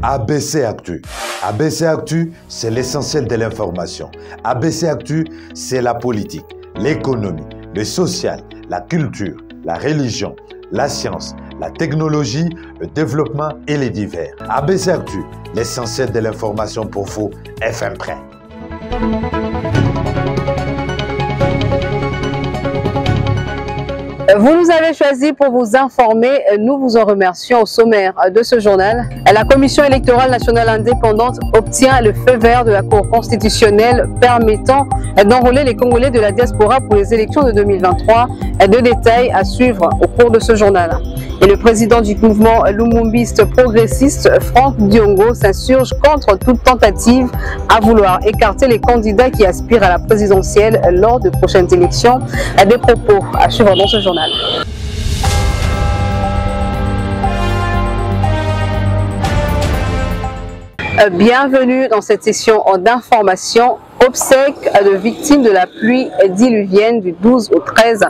ABC Actu. ABC Actu, c'est l'essentiel de l'information. ABC Actu, c'est la politique, l'économie, le social, la culture, la religion, la science, la technologie, le développement et les divers. ABC Actu, l'essentiel de l'information pour vous, FM Prêt. Vous nous avez choisi pour vous informer. Nous vous en remercions. Au sommaire de ce journal, la Commission électorale nationale indépendante obtient le feu vert de la Cour constitutionnelle permettant d'enrôler les Congolais de la diaspora pour les élections de 2023. De détails à suivre au cours de ce journal. Et le président du mouvement lumumbiste progressiste, Franck Diongo, s'insurge contre toute tentative à vouloir écarter les candidats qui aspirent à la présidentielle lors de prochaines élections. Des propos à suivre dans ce journal. Bienvenue dans cette session d'information. Obsèques de victimes de la pluie diluvienne du 12 au 13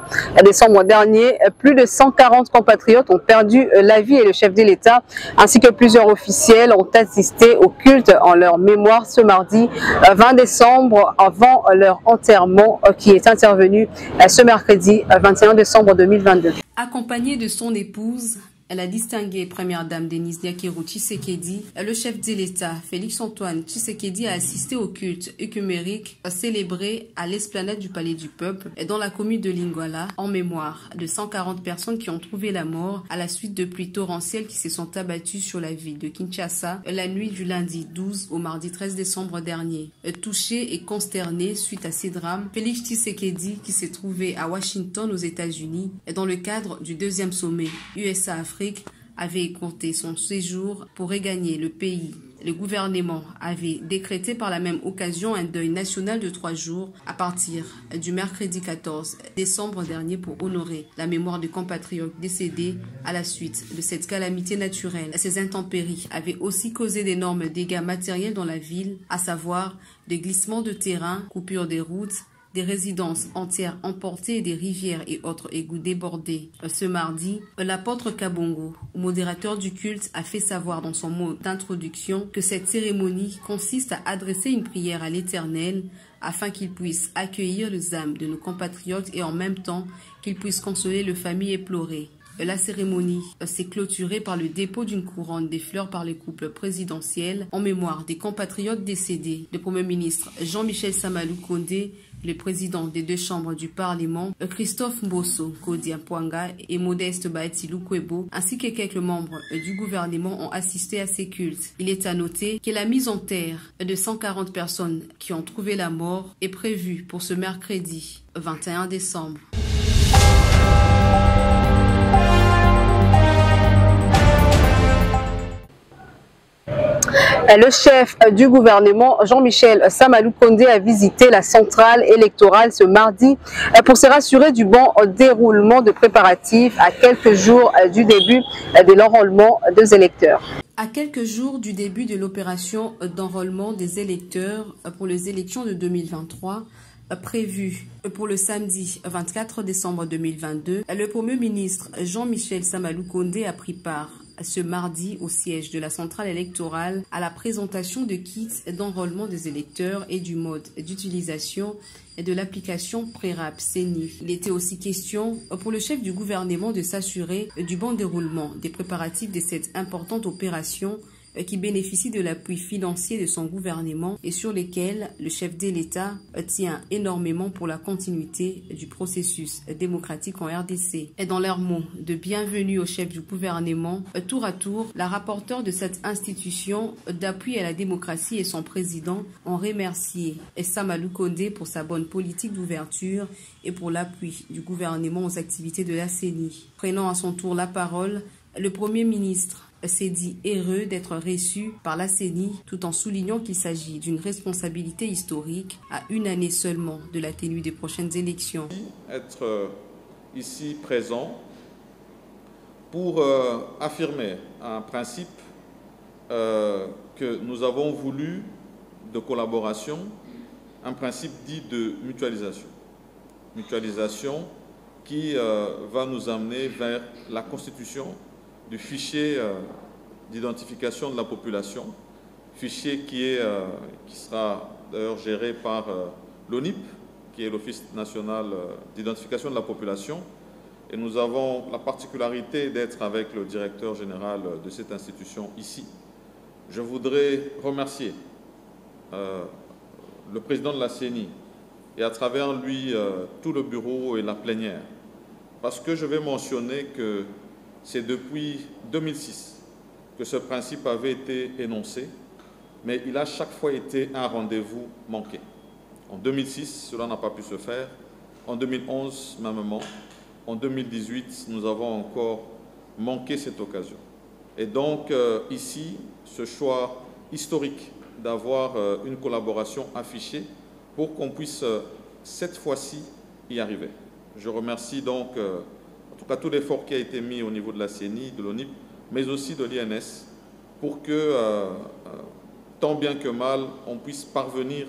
décembre dernier. Plus de 140 compatriotes ont perdu la vie et le chef de l'État ainsi que plusieurs officiels ont assisté au culte en leur mémoire ce mardi 20 décembre avant leur enterrement qui est intervenu ce mercredi 21 décembre 2022. Accompagné de son épouse, la distinguée première dame Denise Diakerou Tshisekedi, le chef de l'État Félix-Antoine Tshisekedi a assisté au culte œcuménique célébré à l'esplanade du Palais du Peuple dans la commune de Lingwala en mémoire de 140 personnes qui ont trouvé la mort à la suite de pluies torrentielles qui se sont abattues sur la ville de Kinshasa la nuit du lundi 12 au mardi 13 décembre dernier. Touché et consterné suite à ces drames, Félix Tshisekedi, qui s'est trouvé à Washington aux États-Unis dans le cadre du deuxième sommet USA-Afrique, avait écourté son séjour pour regagner le pays. Le gouvernement avait décrété par la même occasion un deuil national de 3 jours à partir du mercredi 14 décembre dernier pour honorer la mémoire de compatriotes décédés à la suite de cette calamité naturelle. Ces intempéries avaient aussi causé d'énormes dégâts matériels dans la ville, à savoir des glissements de terrain, coupures des routes, des résidences entières emportées et des rivières et autres égouts débordés. Ce mardi, l'apôtre Kabongo, modérateur du culte, a fait savoir dans son mot d'introduction que cette cérémonie consiste à adresser une prière à l'Éternel afin qu'il puisse accueillir les âmes de nos compatriotes et en même temps qu'il puisse consoler les familles éplorées. La cérémonie s'est clôturée par le dépôt d'une couronne des fleurs par le couple présidentiel en mémoire des compatriotes décédés. Le Premier ministre Jean-Michel Samalou Kondé, le président des 2 chambres du Parlement, Christophe Mbosso Kodiapwanga et Modeste Baeti Lukwebo, ainsi que quelques membres du gouvernement ont assisté à ces cultes. Il est à noter que la mise en terre de 140 personnes qui ont trouvé la mort est prévue pour ce mercredi 21 décembre. Le chef du gouvernement, Jean-Michel Samalou Kondé, a visité la centrale électorale ce mardi pour se rassurer du bon déroulement de préparatifs à quelques jours du début de l'enrôlement des électeurs. À quelques jours du début de l'opération d'enrôlement des électeurs pour les élections de 2023, prévu pour le samedi 24 décembre 2022, le Premier ministre Jean-Michel Samalou Kondé a pris part ce mardi au siège de la centrale électorale à la présentation de kits d'enrôlement des électeurs et du mode d'utilisation et de l'application Prérap CENI. Il était aussi question pour le chef du gouvernement de s'assurer du bon déroulement des préparatifs de cette importante opération qui bénéficie de l'appui financier de son gouvernement et sur lesquels le chef de l'État tient énormément pour la continuité du processus démocratique en RDC. Et dans leurs mots de bienvenue au chef du gouvernement, tour à tour, la rapporteure de cette institution d'appui à la démocratie et son président ont remercié Samalou Kondé pour sa bonne politique d'ouverture et pour l'appui du gouvernement aux activités de la CENI. Prenant à son tour la parole, le Premier ministre s'est dit heureux d'être reçu par la CENI tout en soulignant qu'il s'agit d'une responsabilité historique à 1 année seulement de la tenue des prochaines élections. Être ici présent pour affirmer un principe que nous avons voulu de collaboration, un principe dit de mutualisation. Mutualisation qui va nous amener vers la constitution du fichier d'identification de la population, fichier qui sera d'ailleurs géré par l'ONIP, qui est l'Office national d'identification de la population. Et nous avons la particularité d'être avec le directeur général de cette institution ici. Je voudrais remercier le président de la CENI et à travers lui tout le bureau et la plénière, parce que je vais mentionner que c'est depuis 2006 que ce principe avait été énoncé, mais il a chaque fois été un rendez-vous manqué. En 2006, cela n'a pas pu se faire. En 2011, mêmement. En 2018, nous avons encore manqué cette occasion. Et donc, ici, ce choix historique d'avoir une collaboration affichée pour qu'on puisse, cette fois-ci, y arriver. Je remercie donc, en tout cas, tout l'effort qui a été mis au niveau de la CENI, de l'ONIP, mais aussi de l'INS, pour que, tant bien que mal, on puisse parvenir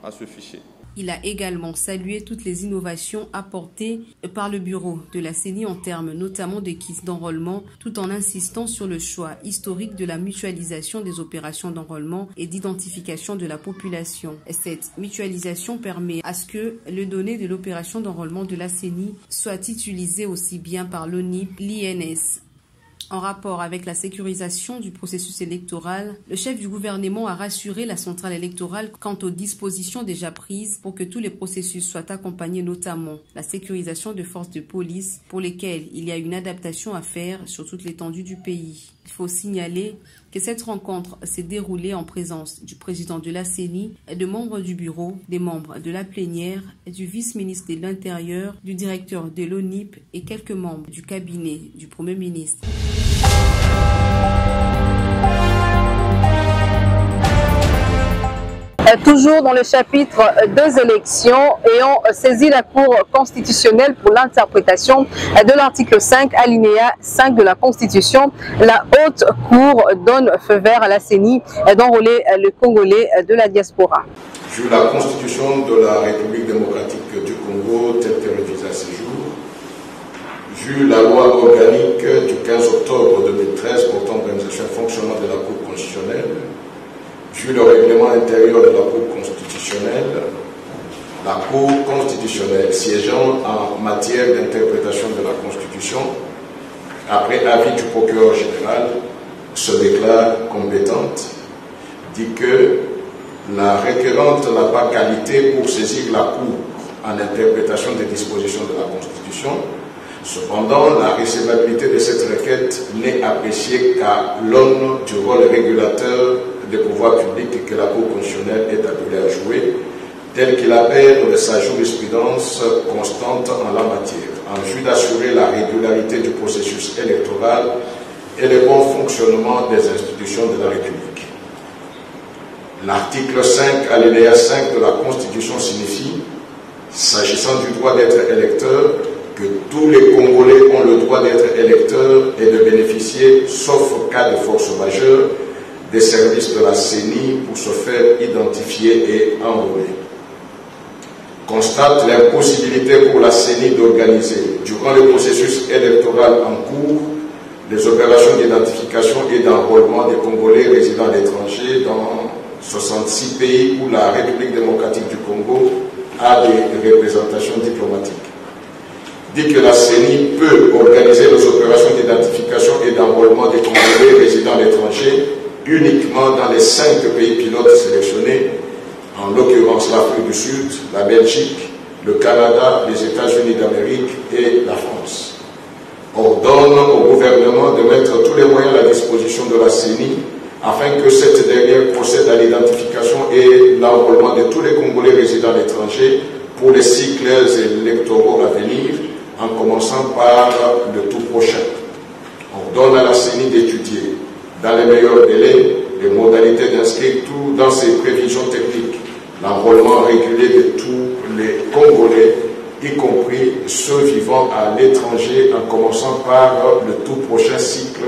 à ce fichier. Il a également salué toutes les innovations apportées par le bureau de la CENI en termes notamment de kits d'enrôlement, tout en insistant sur le choix historique de la mutualisation des opérations d'enrôlement et d'identification de la population. Cette mutualisation permet à ce que les données de l'opération d'enrôlement de la CENI soient utilisées aussi bien par l'ONIP, l'INS. En rapport avec la sécurisation du processus électoral, le chef du gouvernement a rassuré la centrale électorale quant aux dispositions déjà prises pour que tous les processus soient accompagnés, notamment la sécurisation de forces de police pour lesquelles il y a une adaptation à faire sur toute l'étendue du pays. Il faut signaler que cette rencontre s'est déroulée en présence du président de la CENI, de membres du bureau, des membres de la plénière, du vice-ministre de l'Intérieur, du directeur de l'ONIP et quelques membres du cabinet du Premier ministre. Toujours dans le chapitre des élections, ayant saisi la Cour constitutionnelle pour l'interprétation de l'article 5, alinéa 5 de la Constitution, la Haute Cour donne feu vert à la CENI d'enrôler le Congolais de la diaspora. Vu la Constitution de la République démocratique du Congo, telle que révisée à ce jour, vu la loi organique du 15 octobre 2013 portant organisation et fonctionnement de la Cour constitutionnelle, vu le règlement intérieur de la Cour constitutionnelle, la Cour constitutionnelle siégeant en matière d'interprétation de la Constitution, après avis du procureur général, se déclare compétente, dit que la requérante n'a pas qualité pour saisir la Cour en interprétation des dispositions de la Constitution. Cependant, la recevabilité de cette requête n'est appréciée qu'à l'aune du rôle régulateur des pouvoirs publics que la Cour constitutionnelle est appelée à jouer, tel qu'il appelle de sa jurisprudence constante en la matière, en vue d'assurer la régularité du processus électoral et le bon fonctionnement des institutions de la République. L'article 5, alinéa 5 de la Constitution signifie, s'agissant du droit d'être électeur, que tous les Congolais ont le droit d'être électeurs et de bénéficier, sauf cas de force majeure, des services de la CENI pour se faire identifier et enrôler. Constate l'impossibilité pour la CENI d'organiser, durant le processus électoral en cours, les opérations d'identification et d'enrôlement des Congolais résidant à l'étranger dans 66 pays où la République démocratique du Congo a des représentations diplomatiques. Dit que la CENI peut organiser les opérations d'identification et d'enrôlement des Congolais résidant à l'étranger uniquement dans les 5 pays pilotes sélectionnés, en l'occurrence l'Afrique du Sud, la Belgique, le Canada, les États-Unis d'Amérique et la France. Ordonne au gouvernement de mettre tous les moyens à la disposition de la CENI afin que cette dernière procède à l'identification et l'enrôlement de tous les Congolais résidant à l'étranger pour les cycles électoraux à venir, en commençant par le tout prochain. Ordonne à la CENI d'étudier dans les meilleurs délais les modalités d'inscrire tout dans ses prévisions techniques, l'enrôlement régulier de tous les Congolais, y compris ceux vivant à l'étranger, en commençant par le tout prochain cycle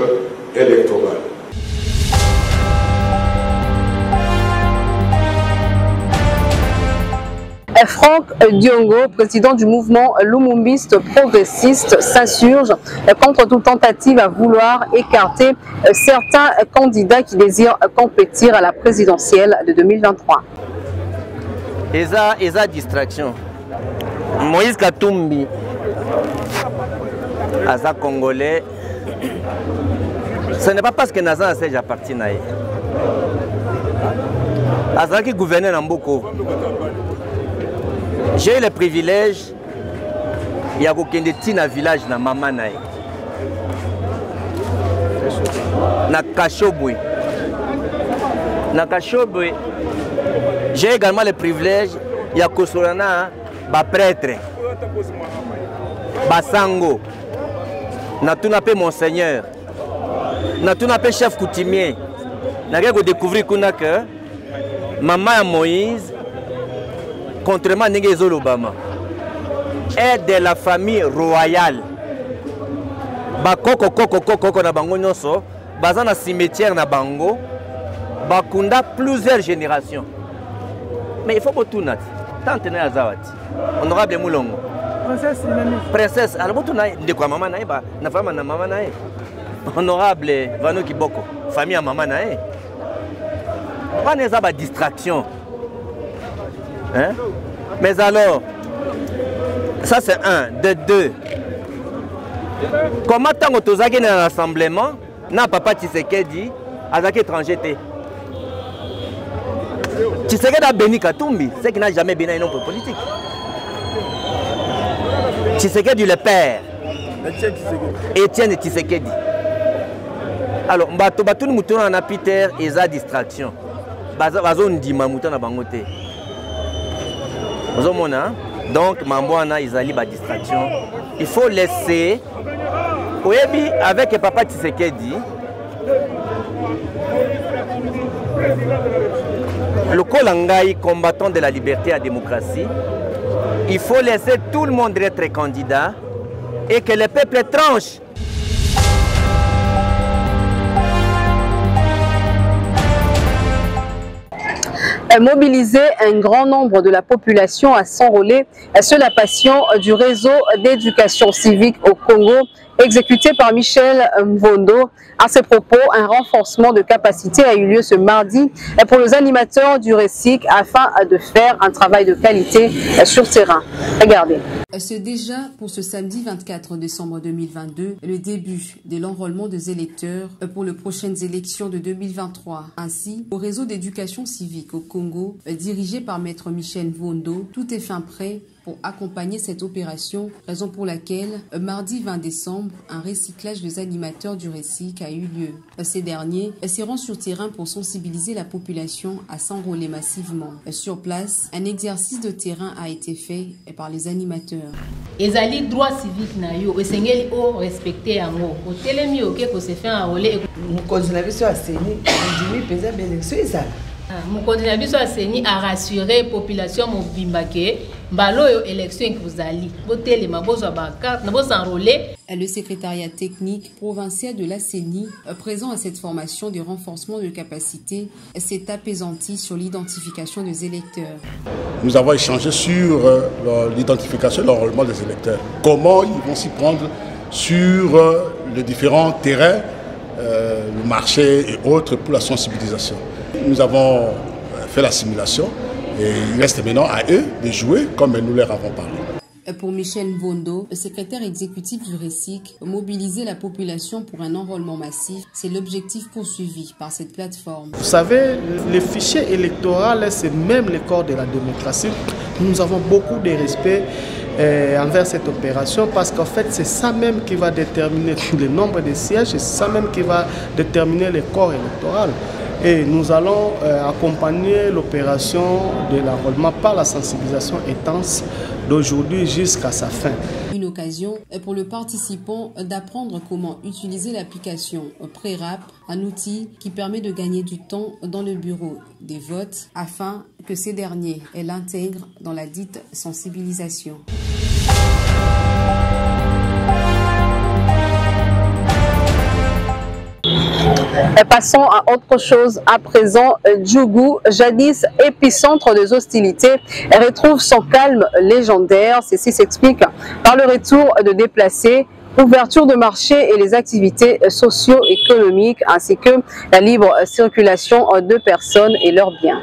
électoral. Franck Diongo, président du mouvement lumumbiste progressiste, s'insurge contre toute tentative à vouloir écarter certains candidats qui désirent compétir à la présidentielle de 2023. Eza distraction. Moïse Katumbi, Aza Congolais, ce n'est pas parce que Nazan Asej appartient à eux. Aza qui gouvernait Namboko. J'ai eu le privilège, il y a aucun de tina village na maman nae. Na Kashobwe. Na Kashobwe. J'ai également le privilège, il y a Kosolana, ba prêtre, ba sango, na tout n'a pas monseigneur, na tout n'a pas chef coutumier. Na rien que découvrir qu'on a que maman Moïse, contrairement à Négezo Obama, est de la famille royale. Ba koko na bango nyonso, baza na cimetière na bango, bakunda plusieurs générations. Mais il faut que tout nat. Tante na Azawati. Honorable Moulongo. Princesse. Alors tu na de quoi maman na ba na femme na maman na. Honorable Vano Kiboko. Famille à maman na. Pas n'est pas distraction. Hein? Mais alors ça c'est un, de deux. Comment tant que tu as un rassemblement, na papa Tshisekedi azaki étranger té. Tshisekedi a béni Katumbi, c'est qu'il n'a jamais béni un homme politique. Tshisekedi le père. Etienne Tshisekedi. Alors, Mbato nous moutons en Peter et sa distraction. Bazo ndima mouton na bangote. Bazo mona. Donc, Mamboana Izali ba distraction. Il faut laisser. Oyebi avec papa Tshisekedi. Le Kolangai, combattant de la liberté et la démocratie, il faut laisser tout le monde être candidat et que le peuple tranche. Mobiliser un grand nombre de la population à s'enrôler sur la passion du réseau d'éducation civique au Congo, exécuté par Michel Mvondo. À ce propos, un renforcement de capacité a eu lieu ce mardi pour les animateurs du RECIC afin de faire un travail de qualité sur terrain. Regardez. C'est déjà pour ce samedi 24 décembre 2022 le début de l'enrôlement des électeurs pour les prochaines élections de 2023. Ainsi, au réseau d'éducation civique au Congo, dirigé par Maître Michel Mvondo, tout est fin prêt pour accompagner cette opération, raison pour laquelle, mardi 20 décembre, un recyclage des animateurs du RECIC a eu lieu. Ces derniers se rendent sur terrain pour sensibiliser la population à s'enrôler massivement. Sur place, un exercice de terrain a été fait par les animateurs. Ezali droit civique na yo, esengeli o respecter yango. O telemi oke ko se fait enrôler. Mon candidat biso a saigné, on dit pesa bénéfice ça. Mon candidat biso a saigné à rassurer population mobimba ke mbalo yo élection que vous allez. Botelema bozo ba carte na bozo enrôler. Le secrétariat technique provincial de la CENI, présent à cette formation de renforcement de capacité, s'est apaisanti sur l'identification des électeurs. Nous avons échangé sur l'identification et l'enrôlement des électeurs. Comment ils vont s'y prendre sur les différents terrains, le marché et autres pour la sensibilisation. Nous avons fait la simulation et il reste maintenant à eux de jouer comme nous leur avons parlé. Pour Michel Mvondo, le secrétaire exécutif du RECIC, mobiliser la population pour un enrôlement massif, c'est l'objectif poursuivi par cette plateforme. Vous savez, le fichier électoral, c'est même le corps de la démocratie. Nous avons beaucoup de respect envers cette opération parce qu'en fait, c'est ça même qui va déterminer le nombre de sièges et c'est ça même qui va déterminer le corps électoral. Et nous allons accompagner l'opération de l'enrôlement par la sensibilisation intense d'aujourd'hui jusqu'à sa fin. Une occasion pour le participant d'apprendre comment utiliser l'application Prérap, un outil qui permet de gagner du temps dans le bureau des votes afin que ces derniers l'intègrent dans la dite sensibilisation. Passons à autre chose à présent. Djougou, jadis épicentre des hostilités, retrouve son calme légendaire. Ceci s'explique par le retour de déplacés, ouverture de marché et les activités socio-économiques ainsi que la libre circulation de personnes et leurs biens.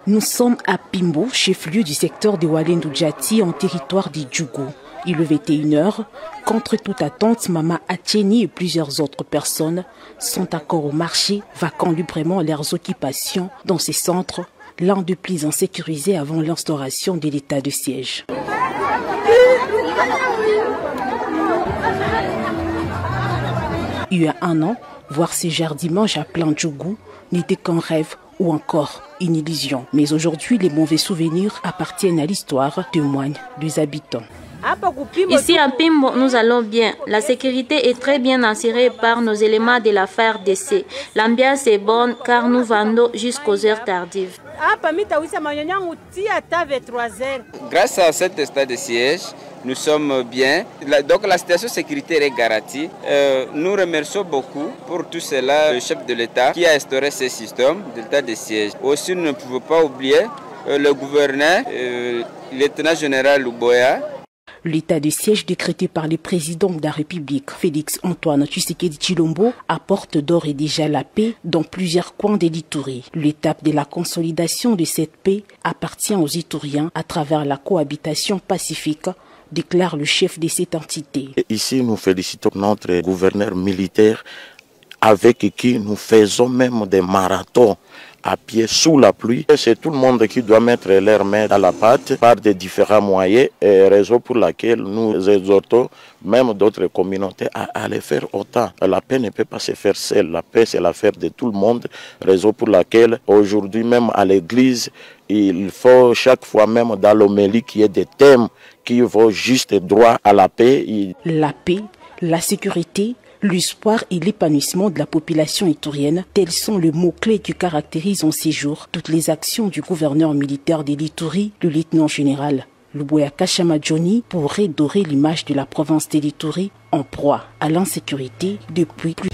Nous sommes à Pimbo, chef-lieu du secteur de Walendu Djati en territoire de Djougou. Il est 21h. Contre toute attente, Mama Atieni et plusieurs autres personnes sont encore au marché, vaquant librement leurs occupations dans ces centres, l'un des plus insécurisés avant l'instauration de l'état de siège. Il y a un an, voir ces jardins dimanche à plein Djougou n'était qu'un rêve ou encore une illusion. Mais aujourd'hui, les mauvais souvenirs appartiennent à l'histoire, témoignent les habitants. Ici à Pimbo, nous allons bien. La sécurité est très bien assurée par nos éléments de la FARDC. L'ambiance est bonne car nous vendons jusqu'aux heures tardives. Grâce à cet état de siège, nous sommes bien. Donc la situation sécuritaire est garantie. Nous remercions beaucoup pour tout cela le chef de l'État qui a instauré ce système d'état de siège. Aussi, nous ne pouvons pas oublier le gouverneur, le lieutenant général Luboya. L'état de siège décrété par le président de la République, Félix Antoine Tshisekedi Tshilombo, apporte d'ores et déjà la paix dans plusieurs coins de l'Ituri. L'étape de la consolidation de cette paix appartient aux Ituriens à travers la cohabitation pacifique, déclare le chef de cette entité. Ici, nous félicitons notre gouverneur militaire avec qui nous faisons même des marathons à pied sous la pluie. C'est tout le monde qui doit mettre leurs mains dans la pâte par des différents moyens, et raison pour laquelle nous exhortons même d'autres communautés à les faire autant. La paix ne peut pas se faire seule, la paix c'est l'affaire de tout le monde, raison pour laquelle aujourd'hui même à l'église, il faut chaque fois même dans l'homélie qu'il y ait des thèmes qui vont juste droit à la paix. La paix, la sécurité, l'espoir et l'épanouissement de la population iturienne, tels sont les mots-clés qui caractérisent en ces jours toutes les actions du gouverneur militaire de l'Ituri, le lieutenant général Luboya Kashama Johnny, pour redorer l'image de la province de l'Ituri en proie à l'insécurité depuis plus.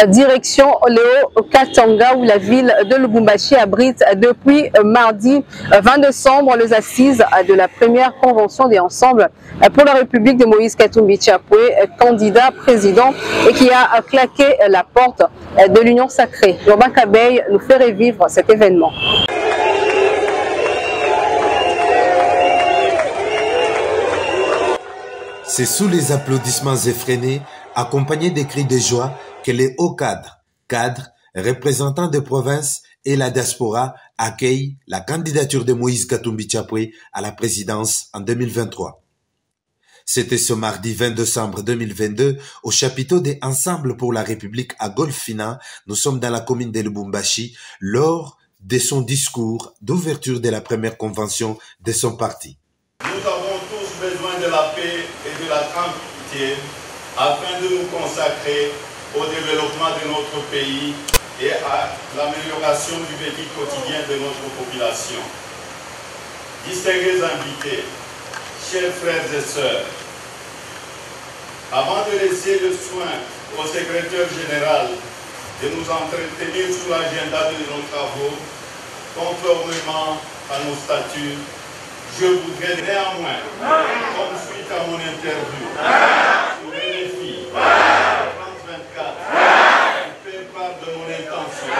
Direction Léo Katanga, où la ville de Lubumbashi abrite depuis mardi 20 décembre les assises de la première convention des ensembles pour la République de Moïse Katumbi Chapwe, candidat président et qui a claqué la porte de l'Union sacrée. Urbain Kabeï nous fait revivre cet événement. C'est sous les applaudissements effrénés, accompagnés des cris de joie, que les hauts cadres, représentants de provinces et la diaspora accueillent la candidature de Moïse Katumbi Chapwe à la présidence en 2023. C'était ce mardi 20 décembre 2022 au chapiteau des Ensembles pour la République à Golfina. Nous sommes dans la commune de Lubumbashi lors de son discours d'ouverture de la première convention de son parti. Nous avons tous besoin de la paix et de la tranquillité afin de nous consacrer au développement de notre pays et à l'amélioration du vécu quotidien de notre population. Distingués invités, chers frères et sœurs, avant de laisser le soin au secrétaire général de nous entretenir sur l'agenda de nos travaux, conformément à nos statuts, je voudrais néanmoins, comme suite à mon interview, sur les défis, faire part de mon intention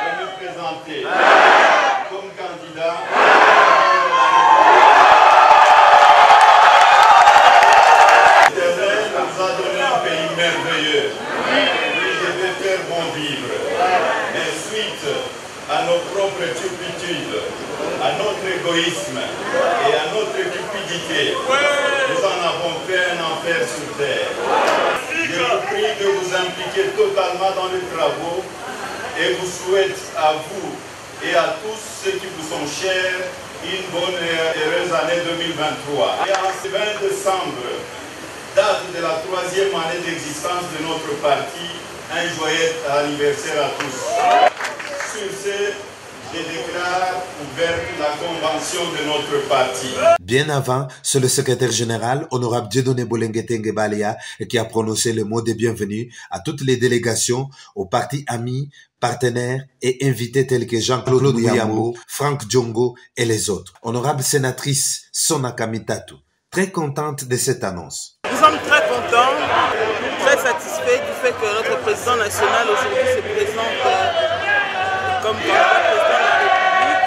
de me présenter comme candidat. L'Éternel nous a donné un pays merveilleux. Oui, je vais faire bon vivre. Mais suite à nos propres turpitudes, à notre égoïsme et à notre cupidité, nous en avons fait un enfer sur terre. Je vous prie de vous impliquer totalement dans les travaux et vous souhaite à vous et à tous ceux qui vous sont chers une bonne et heureuse année 2023. Et en ce 20 décembre, date de la 3e année d'existence de notre parti, un joyeux anniversaire à tous. sur ce, je déclare ouverte la convention de notre parti. Bien avant, c'est le secrétaire général, honorable Dieudonné Bolenguetenge Balea, qui a prononcé le mot de bienvenue à toutes les délégations, aux partis amis, partenaires et invités tels que Jean-Claude Muyambo, Franck Djongo et les autres. Honorable sénatrice Sona Kamitatu, très contente de cette annonce. Nous sommes très contents, très satisfaits du fait que notre président national aujourd'hui se présente comme président de la République.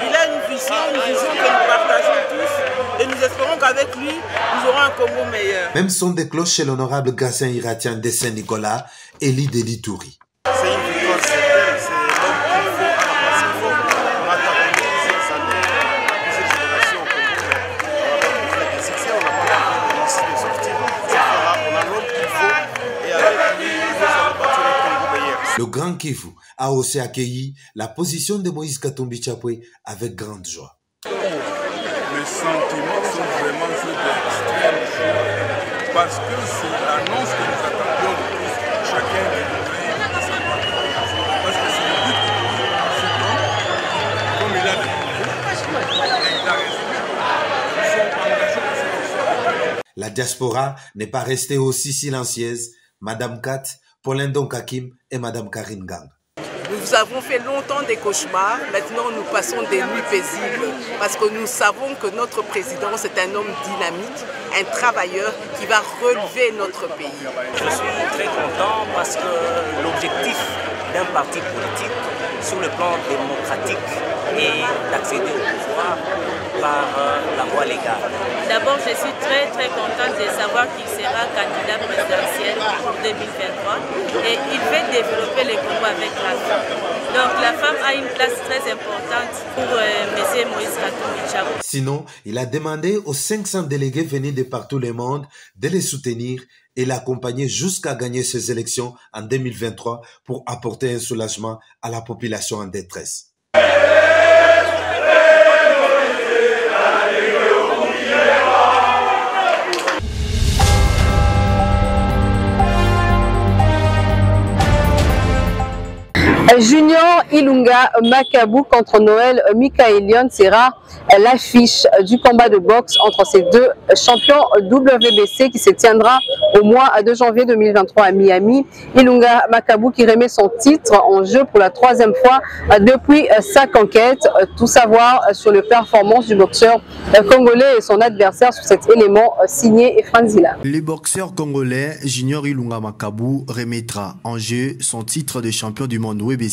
Il a une vision que nous partageons tous et nous espérons qu'avec lui, nous aurons un Congo meilleur. Même son de cloche chez l'honorable Gassin Iratien de Saint-Nicolas, Elie Delitouri. C'est une victoire certaine, c'est l'homme qu'il faut à la place qu'il faut. On a travaillé plusieurs années, plusieurs générations au Congo, mais on n'a pas pu faire des succès, on n'a pas pu réussir des sorties. Cette fois-là, on a l'homme qu'il faut et avec lui, nous allons bâtir le Congo meilleur. Le Grand Kivu a aussi accueilli la position de Moïse Katumbi Chapwe avec grande joie. Les sentiments sont vraiment ceux d'extrême joie parce que c'est l'annonce que nous attendions de tous. Chacun de nous de savoir. Parce que c'est le but de cet homme, comme il a déclaré, il a raison. Nous sommes engagés dans cette histoire. La diaspora n'est pas restée aussi silencieuse. Madame Kat, Paulin Donkakim et Madame Karine Gang. Nous avons fait longtemps des cauchemars, maintenant nous passons des nuits paisibles parce que nous savons que notre président c'est un homme dynamique, un travailleur qui va relever notre pays. Je suis très content parce que l'objectif d'un parti politique sur le plan démocratique est d'accéder au pouvoir par la voie légale. D'abord, je suis très contente de savoir qu'il sera candidat présidentiel pour 2023 et il veut développer le Congo avec la femme. Donc la femme a une place très importante pour M. Moïse Katumbi Chapwe. Sinon, il a demandé aux 500 délégués venus de partout le monde de les soutenir et l'accompagner jusqu'à gagner ces élections en 2023 pour apporter un soulagement à la population en détresse. Junior Ilunga Makabu contre Noël Mikaelian sera l'affiche du combat de boxe entre ces deux champions WBC qui se tiendra au mois de janvier 2023 à Miami. Ilunga Makabu qui remet son titre en jeu pour la 3e fois depuis sa conquête. Tout savoir sur les performances du boxeur congolais et son adversaire sur cet élément signé Efranzila. Le boxeur congolais Junior Ilunga Makabu remettra en jeu son titre de champion du monde WBC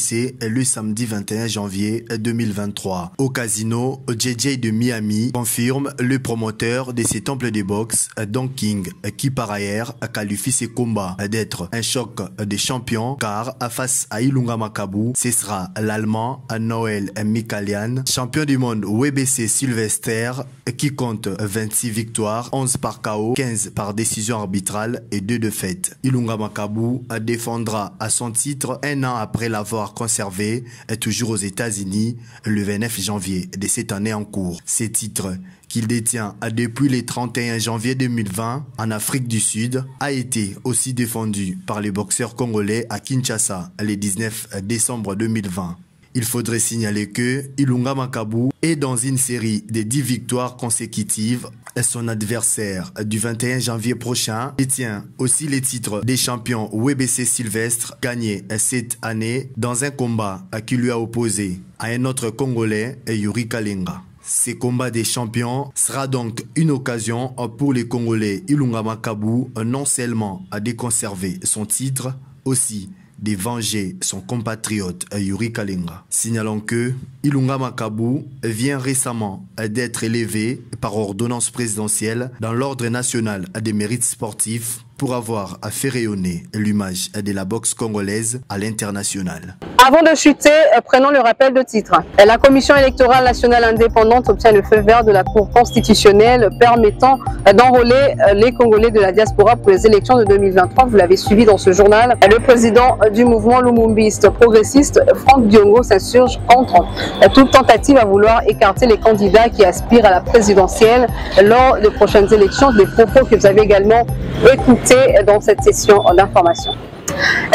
le samedi 21 janvier 2023 au casino JJ de Miami, confirme le promoteur de ces temples de boxe Don King, qui par ailleurs qualifie ses combats d'être un choc des champions car face à Ilunga Makabu, ce sera l'Allemand Noël Mikaelian, champion du monde WBC Sylvester, qui compte 26 victoires, 11 par KO, 15 par décision arbitrale et 2 défaites. Ilunga Makabu défendra à son titre un an après l'avoir conservé, toujours aux États-Unis, le 29 janvier de cette année en cours. Ces titres qu'il détient depuis le 31 janvier 2020 en Afrique du Sud a été aussi défendu par les boxeurs congolais à Kinshasa le 19 décembre 2020. Il faudrait signaler que Ilunga Makabu est dans une série de 10 victoires consécutives. Son adversaire du 21 janvier prochain détient aussi les titres des champions WBC Sylvestre gagnés cette année dans un combat qui lui a opposé à un autre Congolais, Yuri Kalenga. Ce combat des champions sera donc une occasion pour les Congolais Ilunga Makabu non seulement à déconserver son titre, aussi de venger son compatriote Yuri Kalenga. Signalons que Ilunga Makabu vient récemment d'être élevé par ordonnance présidentielle dans l'ordre national des mérites sportifs pour avoir fait rayonner l'image de la boxe congolaise à l'international. Avant de chuter, prenons le rappel de titre. La Commission électorale nationale indépendante obtient le feu vert de la Cour constitutionnelle permettant d'enrôler les Congolais de la diaspora pour les élections de 2023. Vous l'avez suivi dans ce journal. Le président du mouvement lumumbiste progressiste, Franck Djongo, s'insurge contre toute tentative à vouloir écarter les candidats qui aspirent à la présidentielle lors des prochaines élections. Des propos que vous avez également écoutés dans cette session d'information.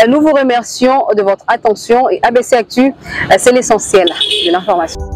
Nous vous remercions de votre attention et ABC Actu, c'est l'essentiel de l'information.